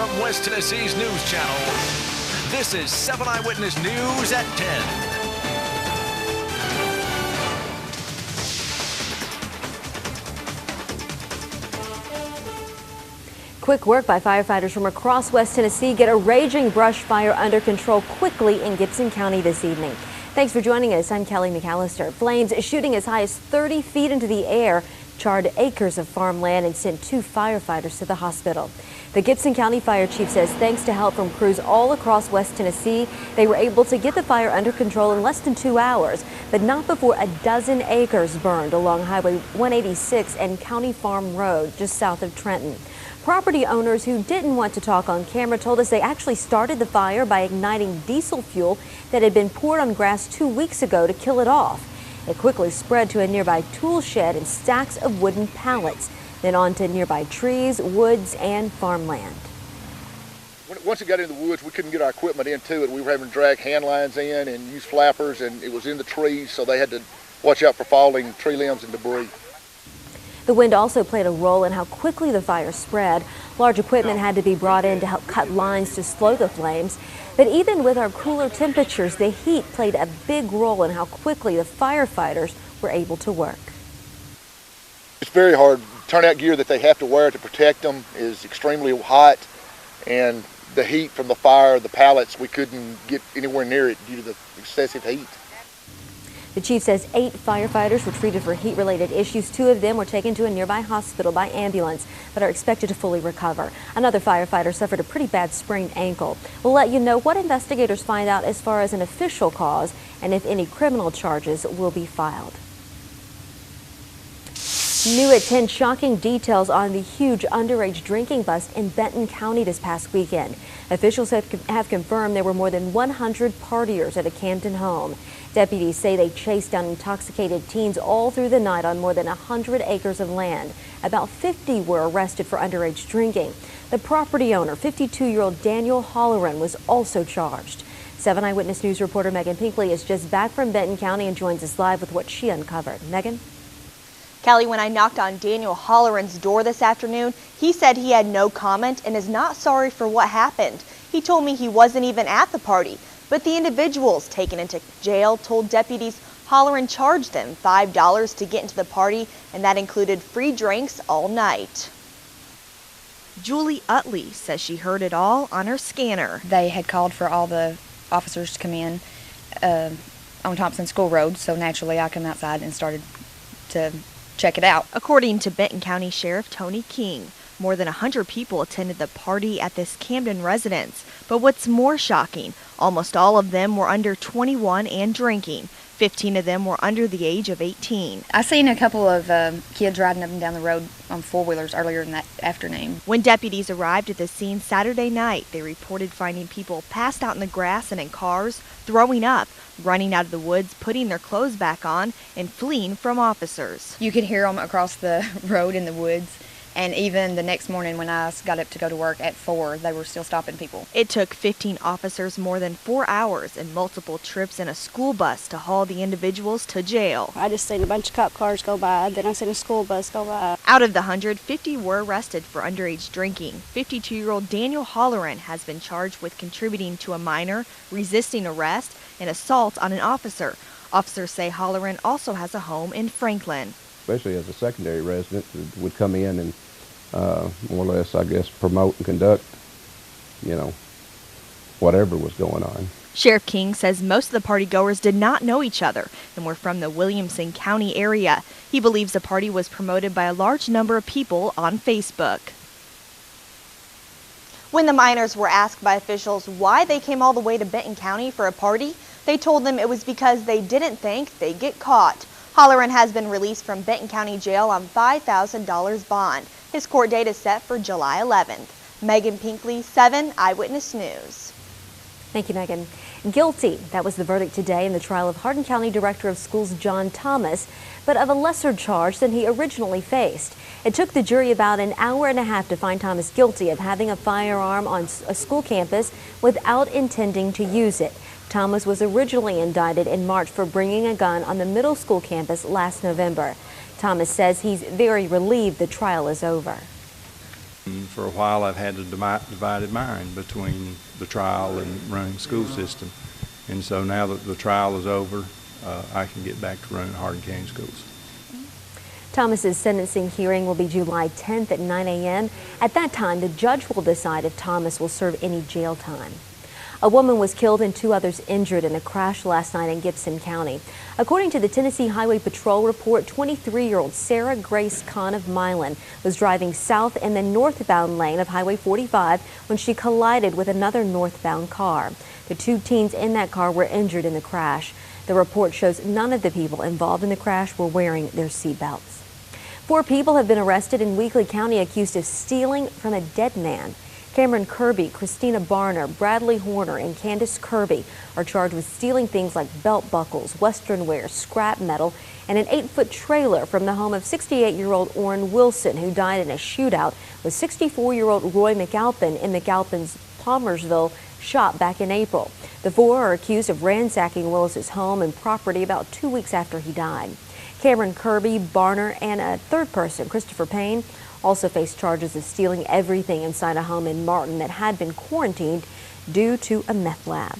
from West Tennessee's news channel. This is 7 Eyewitness News at 10. Quick work by firefighters from across West Tennessee get a raging brush fire under control quickly in Gibson County this evening. Thanks for joining us. I'm Kelly McAllister. Flames shooting as high as 30 feet into the air charred acres of farmland and sent 2 firefighters to the hospital. The Gibson County Fire Chief says thanks to help from crews all across West Tennessee, they were able to get the fire under control in less than 2 hours, but not before a dozen acres burned along Highway 186 and County Farm Road just south of Trenton. Property owners who didn't want to talk on camera told us they actually started the fire by igniting diesel fuel that had been poured on grass 2 weeks ago to kill it off. It quickly spread to a nearby tool shed and stacks of wooden pallets, then on to nearby trees, woods, and farmland. Once it got into the woods, we couldn't get our equipment into it. We were having to drag hand lines in and use flappers, and it was in the trees, so they had to watch out for falling tree limbs and debris. The wind also played a role in how quickly the fire spread. Large equipment had to be brought in to help cut lines to slow the flames. But even with our cooler temperatures, the heat played a big role in how quickly the firefighters were able to work. It's very hard. Turnout gear that they have to wear to protect them is extremely hot, and the heat from the fire, the pallets, we couldn't get anywhere near it due to the excessive heat. The chief says 8 firefighters were treated for heat-related issues. 2 of them were taken to a nearby hospital by ambulance, but are expected to fully recover. Another firefighter suffered a pretty bad sprained ankle. We'll let you know what investigators find out as far as an official cause and if any criminal charges will be filed. New at 10, shocking details on the huge underage drinking bust in Benton County this past weekend. Officials have confirmed there were more than 100 partiers at a Camden home. Deputies say they chased down intoxicated teens all through the night on more than 100 acres of land. About 50 were arrested for underage drinking. The property owner, 52-year-old Daniel Halloran, was also charged. 7 Eyewitness News reporter Megan Pinkley is just back from Benton County and joins us live with what she uncovered. Megan? Kelly, when I knocked on Daniel Halloran's door this afternoon, he said he had no comment and is not sorry for what happened. He told me he wasn't even at the party, but the individuals taken into jail told deputies Halloran charged them $5 to get into the party, and that included free drinks all night. Julie UTLEY says she heard it all on her scanner. They had called for all the officers to come in on Thompson School Road, so naturally I come outside and started to check it out. According to Benton County Sheriff Tony King, more than 100 people attended the party at this Camden residence. But what's more shocking, almost all of them were under 21 and drinking. 15 of them were under the age of 18. I seen a couple of kids riding up and down the road on 4-wheelers earlier in that afternoon. When deputies arrived at the scene Saturday night, they reported finding people passed out in the grass and in cars, throwing up, running out of the woods, putting their clothes back on, and fleeing from officers. You could hear them across the road in the woods. And even the next morning when I got up to go to work at 4, they were still stopping people. It took 15 officers more than 4 hours and multiple trips in a school bus to haul the individuals to jail. I just seen a bunch of cop cars go by, then I seen a school bus go by. Out of the 100, 50 were arrested for underage drinking. 52-year-old Daniel Halloran has been charged with contributing to a minor, resisting arrest, and assault on an officer. Officers say Halloran also has a home in Franklin. Especially as a secondary resident, would come in and more or less, I guess, promote and conduct, whatever was going on. Sheriff King says most of the partygoers did not know each other and were from the Williamson County area. He believes the party was promoted by a large number of people on Facebook. When the minors were asked by officials why they came all the way to Benton County for a party, they told them it was because they didn't think they'd get caught. Halloran has been released from Benton County Jail on $5,000 bond. His court date is set for July 11th. Megan Pinkley, 7 Eyewitness News. Thank you, Megan. Guilty. That was the verdict today in the trial of Hardin County Director of Schools John Thomas, but of a lesser charge than he originally faced. It took the jury about an hour and a half to find Thomas guilty of having a firearm on a school campus without intending to use it. Thomas was originally indicted in March for bringing a gun on the middle school campus last November. Thomas says he's very relieved the trial is over. And for a while, I've had a divided mind between the trial and running the school system. And so now that the trial is over, I can get back to running Hardin County Schools. Thomas's sentencing hearing will be July 10th at 9 a.m. At that time, the judge will decide if Thomas will serve any jail time. A woman was killed and 2 others injured in a crash last night in Gibson County. According to the Tennessee Highway Patrol report, 23-year-old Sarah Grace Kahn of Milan was driving south in the northbound lane of Highway 45 when she collided with another northbound car. The 2 teens in that car were injured in the crash. The report shows none of the people involved in the crash were wearing their seatbelts. 4 people have been arrested in Weakley County accused of stealing from a dead man. Cameron Kirby, Christina Barner, Bradley Horner, and Candace Kirby are charged with stealing things like belt buckles, western wear, scrap metal, and an 8-foot trailer from the home of 68-year-old Orrin Wilson, who died in a shootout with 64-year-old Roy McAlpin in McAlpin's Palmersville shop back in April. The 4 are accused of ransacking Willis's home and property about 2 weeks after he died. Cameron Kirby, Barner, and a 3rd person, Christopher Payne, also faced charges of stealing everything inside a home in Martin that had been quarantined due to a meth lab.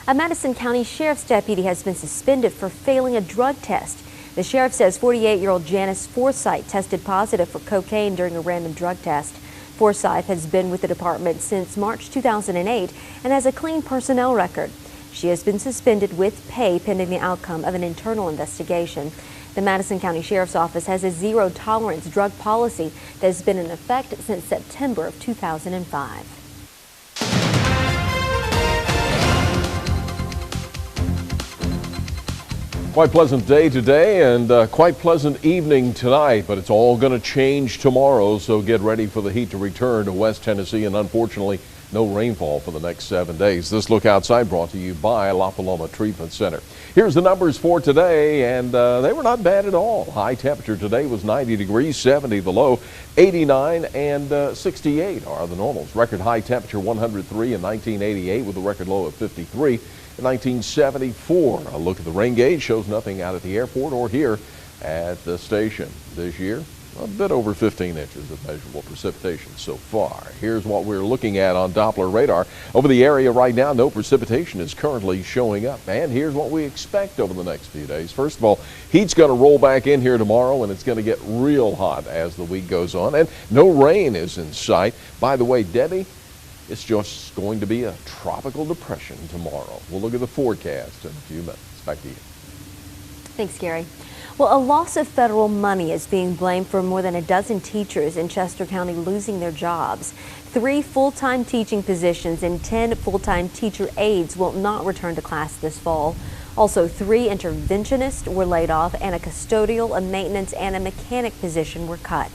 A Madison County Sheriff's deputy has been suspended for failing a drug test. The sheriff says 48-year-old Janice Forsythe tested positive for cocaine during a random drug test. Forsythe has been with the department since March 2008 and has a clean personnel record. She has been suspended with pay pending the outcome of an internal investigation. The Madison County Sheriff's Office has a zero-tolerance drug policy that has been in effect since September of 2005. Quite pleasant day today and quite pleasant evening tonight, but it's all going to change tomorrow, so get ready for the heat to return to West Tennessee, and unfortunately, no rainfall for the next 7 days. This look outside brought to you by La Paloma Treatment Center. Here's the numbers for today, and they were not bad at all. High temperature today was 90 degrees, 70 the low, 89 and 68 are the normals. Record high temperature 103 in 1988 with a record low of 53 in 1974. A look at the rain gauge shows nothing out at the airport or here at the station this year. A bit over 15 inches of measurable precipitation so far. Here's what we're looking at on Doppler radar. Over the area right now, no precipitation is currently showing up. And here's what we expect over the next few days. First of all, heat's going to roll back in here tomorrow, and it's going to get real hot as the week goes on. And no rain is in sight. By the way, Debbie, it's just going to be a tropical depression tomorrow. We'll look at the forecast in a few minutes. Back to you. Thanks, Gary. Well, a loss of federal money is being blamed for more than a dozen teachers in Chester County losing their jobs. 3 full-time teaching positions and 10 full-time teacher aides will not return to class this fall. Also, 3 interventionists were laid off, and a custodial, a maintenance, and a mechanic position were cut.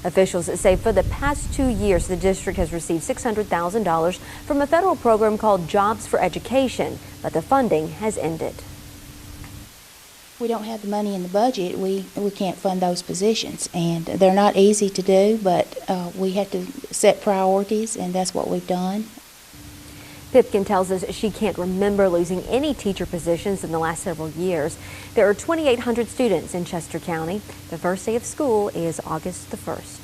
Officials say for the past 2 years, the district has received $600,000 from a federal program called Jobs for Education, but the funding has ended. We don't have the money in the budget. We can't fund those positions, and they're not easy to do, but we have to set priorities, and that's what we've done. PIPKIN tells us she can't remember losing any teacher positions in the last several years. There are 2,800 students in Chester County. The first day of school is August the 1st.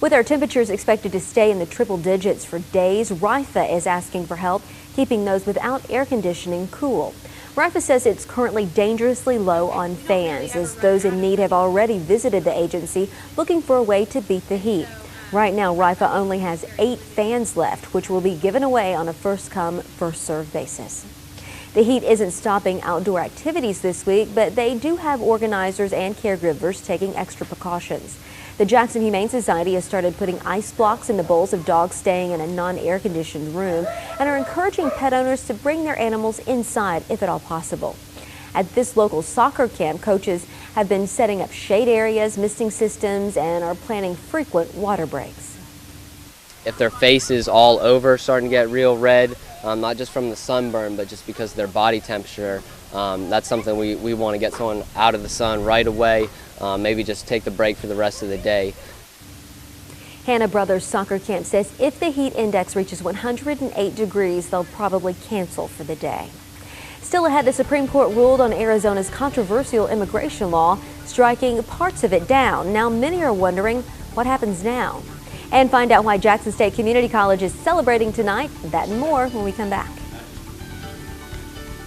With our temperatures expected to stay in the triple digits for days, RIFA is asking for help keeping those without air conditioning cool. RIFA says it's currently dangerously low on fans, as those in need have already visited the agency looking for a way to beat the heat. Right now, RIFA only has 8 fans left, which will be given away on a first-come, first-served basis. The heat isn't stopping outdoor activities this week, but they do have organizers and caregivers taking extra precautions. The Jackson Humane Society has started putting ice blocks in the bowls of dogs staying in a non-air-conditioned room and are encouraging pet owners to bring their animals inside if at all possible. At this local soccer camp, coaches have been setting up shade areas, misting systems, and are planning frequent water breaks. If their face is all over, starting to get real red, not just from the sunburn, but just because of their body temperature, that's something we want to get someone out of the sun right away, maybe just take the break for the rest of the day. Hanna Brothers Soccer Camp says if the heat index reaches 108 degrees, they'll probably cancel for the day. Still ahead, the Supreme Court ruled on Arizona's controversial immigration law, striking parts of it down. Now many are wondering what happens now. And find out why Jackson State Community College is celebrating tonight. That and more when we come back.